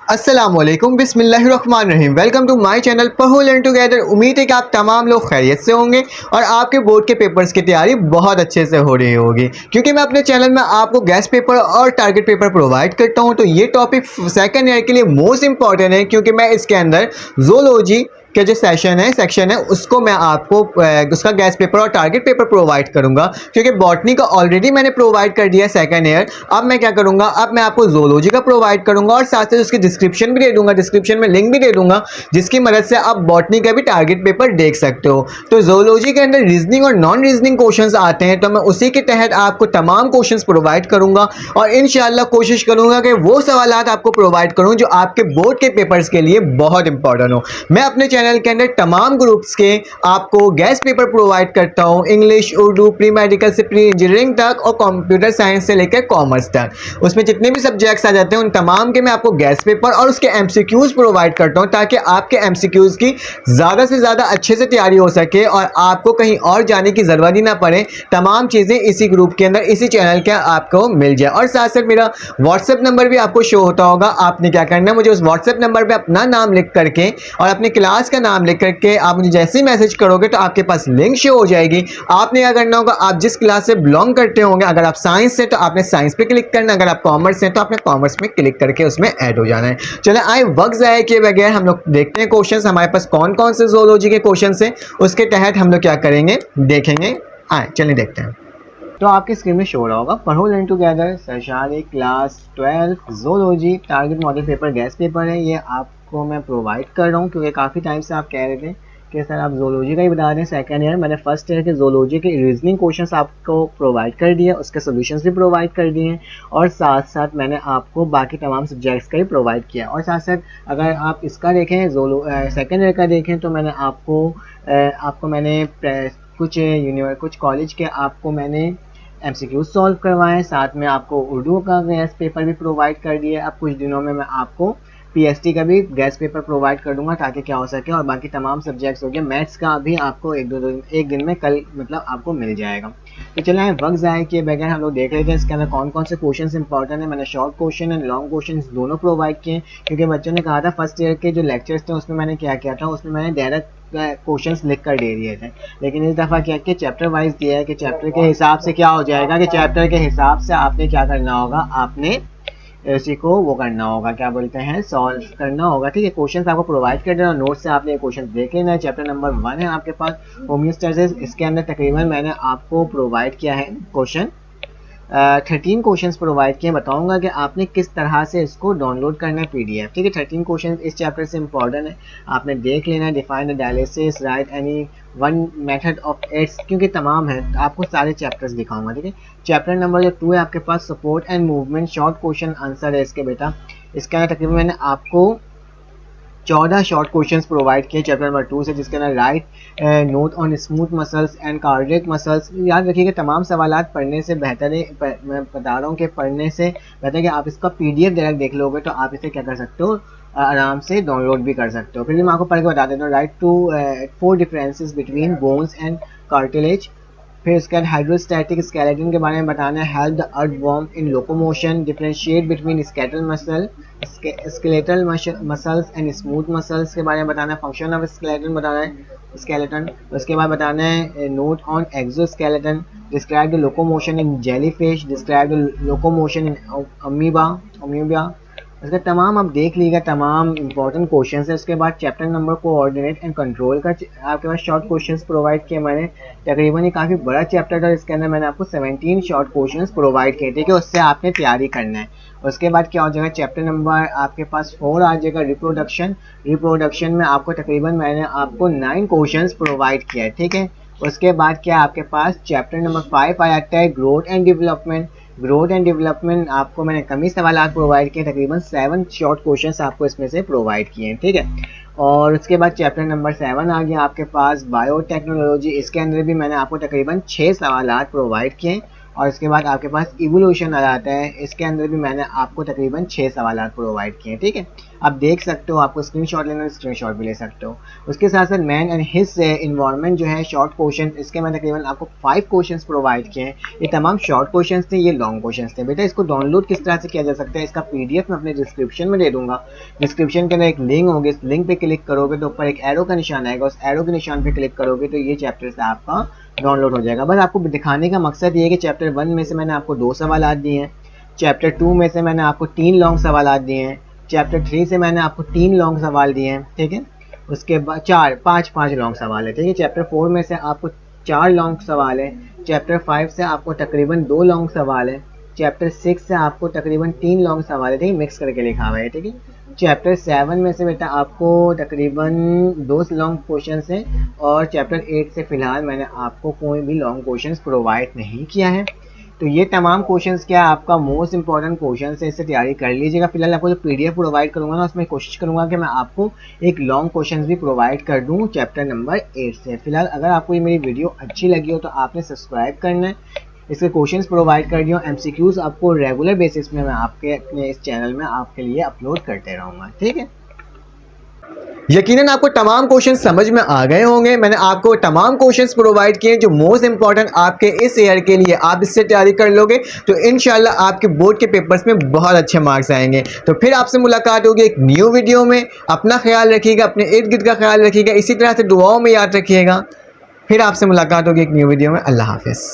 अस्सलामुअलैकुम बिस्मिल्लाहिर्रहमानिर्रहीम। Welcome to my channel पढ़ो लर्न टुगेदर। उम्मीद है कि आप तमाम लोग खैरियत से होंगे और आपके बोर्ड के पेपर्स की तैयारी बहुत अच्छे से हो रही होगी, क्योंकि मैं अपने चैनल में आपको गेस्ट पेपर और टारगेट पेपर प्रोवाइड करता हूं। तो ये टॉपिक सेकंड ईयर के लिए मोस्ट इंपॉर्टेंट है, क्योंकि मैं इसके अंदर ज़ूलॉजी के जो सेक्शन है उसको मैं आपको उसका गेस्ट पेपर और टारगेट पेपर प्रोवाइड करूंगा, क्योंकि बॉटनी का ऑलरेडी मैंने प्रोवाइड कर दिया सेकंड ईयर। अब मैं क्या करूंगा, अब मैं आपको ज़ूलॉजी का प्रोवाइड करूंगा और साथ साथ उसकी डिस्क्रिप्शन भी दे दूंगा, डिस्क्रिप्शन में लिंक भी दे दूंगा, जिसकी मदद से आप बॉटनी का भी टारगेट पेपर देख सकते हो। तो ज़ूलॉजी के अंदर रीजनिंग और नॉन रीजनिंग क्वेश्चंस आते हैं, तो मैं उसी के तहत आपको तमाम क्वेश्चंस प्रोवाइड करूंगा और इंशाल्लाह कोशिश करूंगा कि वो सवालात आपको प्रोवाइड करूं जो आपके बोर्ड के पेपर्स के लिए बहुत इंपॉर्टेंट हो। मैं अपने चैनल के अंदर तमाम ग्रुप्स के आपको गेस्ट पेपर प्रोवाइड करता हूं, इंग्लिश, उर्दू, प्री मेडिकल से प्री इंजीनियरिंग तक और कंप्यूटर साइंस से लेकर कॉमर्स तक। उसमें जितने भी सब्जेक्ट्स आ जाते हैं उन तमाम के मैं आपको गेस्ट पेपर और उसके एमसीक्यूज प्रोवाइड करता हूं, ताकि आपके एमसीक्यूज की ज़्यादा से ज़्यादा अच्छे से तैयारी हो सके और आपको कहीं और जाने की ज़रूरत ही ना पड़े। तमाम चीज़ें इसी ग्रुप के अंदर, इसी चैनल के आपको मिल जाए। और साथ साथ मेरा व्हाट्सएप नंबर भी आपको शो होता होगा। आपने क्या करना है, मुझे उस व्हाट्सएप नंबर पर अपना नाम लिख करके और अपनी क्लास का नाम लिख करके आप मुझे जैसे ही मैसेज करोगे तो आपके पास लिंक शो हो जाएगी। आपने क्या करना होगा, आप जिस क्लास से बिलोंग करते होंगे, अगर आप साइंस से तो आपने साइंस पे क्लिक करना, अगर आप कॉमर्स से तो आपने कॉमर्स में क्लिक करके उसमें ऐड हो जाना है। चले आए वक्त ज़ाया किए बगैर हम लोग देखते हैं क्वेश्चंस हमारे पास कौन कौन से ज़ूलॉजी के क्वेश्चन है, उसके तहत हम लोग क्या करेंगे देखेंगे। आए चलिए देखते हैं। तो आपकी स्क्रीन में शो हो रहा होगा पढ़ो learn together session class 12 zoology target model paper guest paper है। ये आपको मैं प्रोवाइड कर रहा हूँ, क्योंकि काफ़ी टाइम से आप कह रहे थे कि सर आप ज़ूलॉजी का ही बता रहे हैं सेकंड ईयर। मैंने फर्स्ट ईयर के ज़ूलॉजी के रीजनिंग क्वेश्चंस आपको प्रोवाइड कर दिए, उसके सॉल्यूशंस भी प्रोवाइड कर दिए हैं और साथ साथ मैंने आपको बाकी तमाम सब्जेक्ट्स का ही प्रोवाइड किया। और साथ साथ अगर आप इसका देखें सेकंड ईयर का देखें तो मैंने आपको मैंने कुछ कॉलेज के आपको मैंने MCQ सॉल्व करवाएं, साथ में आपको उर्दू का गेस्ट पेपर भी प्रोवाइड कर दिया। अब कुछ दिनों में मैं आपको PST का भी गेस्ट पेपर प्रोवाइड कर दूंगा, ताकि क्या हो सके, और बाकी तमाम सब्जेक्ट्स हो गए। मैथ्स का भी आपको एक दिन में कल मतलब आपको मिल जाएगा। तो चलिए वक्त ज़ाया किए बगैर हम लोग देख लेते हैं इसके अंदर कौन कौन से क्वेश्चन इंपॉर्टेंट है। मैंने short question and long question दोनों प्रोवाइड किए, क्योंकि बच्चों ने कहा था फर्स्ट ईयर के जो लेक्चर्स थे उसमें मैंने क्या किया था, उसमें मैंने डायरेक्ट क्वेश्चंस लिख कर दे दिए थे। लेकिन इस दफ़ा क्या कि चैप्टर वाइज दिया है कि चैप्टर के हिसाब से क्या हो जाएगा कि चैप्टर के हिसाब से आपने क्या करना होगा, आपने इसी को वो करना होगा, क्या बोलते हैं, सॉल्व करना होगा। ठीक है, क्वेश्चंस आपको प्रोवाइड कर देना, नोट से आपने क्वेश्चन देख लेना है। चैप्टर नंबर 1 है आपके पास होमियोस्टेसिस। इसके अंदर तकरीबन मैंने आपको प्रोवाइड किया है क्वेश्चन 13 क्वेश्चंस प्रोवाइड किए। बताऊंगा कि आपने किस तरह से इसको डाउनलोड करना है PDF। ठीक है, 13 क्वेश्चंस इस चैप्टर से इंपॉर्टेंट है, आपने देख लेना है। Define the dialysis, write any one method of aids, क्योंकि तमाम है, आपको सारे चैप्टर्स दिखाऊंगा। ठीक है, चैप्टर नंबर जो 2 है आपके पास support and movement, short question answer है इसके बेटा। इसके अंदर तकरीबन मैंने आपको 14 शॉर्ट क्वेश्चंस प्रोवाइड किए चैप्टर नंबर 2 से, जिसके अंदर write note on smooth muscles and cardiac muscles. याद रखिएगा तमाम सवालात पढ़ने से बेहतर है, मैं बता रहा हूँ कि पढ़ने से बेहतर है कि आप इसका PDF डायरेक्ट देख लोगे तो आप इसे क्या कर सकते हो, आराम से डाउनलोड भी कर सकते हो। फिर भी मैं आपको पढ़ के बता देता हूँ। Write two 4 differences between bones and cartilage. फिर उसके बाद हाइड्रोस्टैटिक स्केलेटन के बारे में बताना है। Help the earthworm in locomotion, differentiate between skeletal muscle, skeletal muscles and smooth muscles के बारे में बताना है। फंक्शन ऑफ स्केलेटन बताना है, स्केलेटन। उसके बाद बताना है note on exoskeleton, describe the locomotion in jellyfish, describe the locomotion in amoeba. इसका तमाम आप देख लीजिएगा, तमाम इंपॉर्टेंट क्वेश्चन है। उसके बाद chapter number coordinate and control का आपके पास शॉर्ट क्वेश्चंस प्रोवाइड किए मैंने। तकरीबन ये काफ़ी बड़ा चैप्टर था, इसके अंदर मैंने आपको 17 शॉर्ट क्वेश्चंस प्रोवाइड किए थे कि उससे आपने तैयारी करना है। उसके बाद क्या हो जाएगा, चैप्टर नंबर आपके पास 4 आ जाएगा रिप्रोडक्शन में आपको तकरीबन मैंने आपको 9 क्वेश्चंस प्रोवाइड किया है। ठीक है, उसके बाद क्या आपके पास चैप्टर नंबर 5 आ जाता है ग्रोथ एंड डेवलपमेंट। आपको मैंने कम ही सवाल प्रोवाइड किए, तकरीबन 7 शॉर्ट क्वेश्चंस आपको इसमें से प्रोवाइड किए हैं। ठीक है, और उसके बाद चैप्टर नंबर 7 आ गया आपके पास बायोटेक्नोलॉजी। इसके अंदर भी मैंने आपको तकरीबन 6 सवाल प्रोवाइड किए। और इसके बाद आपके पास इवोल्यूशन आ जाता है, इसके अंदर भी मैंने आपको तकरीबन 6 सवाल प्रोवाइड किए हैं। ठीक है, आप देख सकते हो, आपको स्क्रीनशॉट लेना है स्क्रीनशॉट भी ले सकते हो। उसके साथ साथ मैन एंड हिज इन्वायरमेंट जो है शॉर्ट क्वेश्चन, इसके मैं तकरीबन आपको 5 क्वेश्चंस प्रोवाइड किए हैं। ये तमाम शॉर्ट क्वेश्चंस थे, ये लॉन्ग क्वेश्चंस थे। बेटा इसको डाउनलोड किस तरह से किया जा सकता है, इसका पीडीएफ मैं अपने डिस्क्रिप्शन में दे दूंगा। डिस्क्रिप्शन के अंदर एक लिंक होगी, इस लिंक पे क्लिक करोगे तो ऊपर एक एरो का निशान आएगा, उस एरो के निशान पे क्लिक करोगे तो ये चैप्टर से आपका डाउनलोड हो जाएगा। बस आपको दिखाने का मकसद ये है कि चैप्टर 1 में से मैंने आपको 2 सवाल दिए हैं, चैप्टर 2 में से मैंने आपको 3 लॉन्ग सवाल दिए हैं, चैप्टर 3 से मैंने आपको 3 लॉन्ग सवाल दिए हैं, ठीक है। उसके बाद 5 लॉन्ग सवाल है, ठीक है। चैप्टर 4 में से आपको 4 लॉन्ग सवाल है, चैप्टर 5 से आपको तकरीबन 2 लॉन्ग सवाल है, चैप्टर 6 से आपको तकरीबन 3 लॉन्ग सवाल है, ठीक है, मिक्स करके लिखा हुआ है, ठीक है। चैप्टर 7 में से बेटा आपको तकरीबन 2 लॉन्ग क्वेश्चन हैं, और चैप्टर 8 से फ़िलहाल मैंने आपको कोई भी लॉन्ग क्वेश्चन प्रोवाइड नहीं किया है। तो ये तमाम क्वेश्चंस क्या है, आपका मोस्ट इंपॉर्टेंट क्वेश्चन है, इससे तैयारी कर लीजिएगा। फिलहाल आपको जो पीडीएफ प्रोवाइड करूंगा ना, उसमें कोशिश करूंगा कि मैं आपको एक लॉन्ग क्वेश्चन भी प्रोवाइड कर दूं चैप्टर नंबर 8 से। फिलहाल अगर आपको ये मेरी वीडियो अच्छी लगी हो तो आपने सब्सक्राइब करना है, इसके क्वेश्चंस प्रोवाइड कर दियो, एमसीक्यूज आपको रेगुलर बेसिस में मैं आपके अपने इस चैनल में आपके लिए अपलोड करते रहूँगा, ठीक है। यकीनन आपको तमाम क्वेश्चन समझ में आ गए होंगे। मैंने आपको तमाम क्वेश्चंस प्रोवाइड किए जो मोस्ट इंपॉर्टेंट आपके इस ईयर के लिए, आप इससे तैयारी कर लोगे तो इंशाल्लाह आपके बोर्ड के पेपर्स में बहुत अच्छे मार्क्स आएंगे। तो फिर आपसे मुलाकात होगी एक न्यू वीडियो में। अपना ख्याल रखिएगा, अपने इर्द गिर्द का ख्याल रखिएगा, इसी तरह से दुआओं में याद रखिएगा। फिर आपसे मुलाकात होगी एक न्यू वीडियो में। अल्लाह हाफिज़।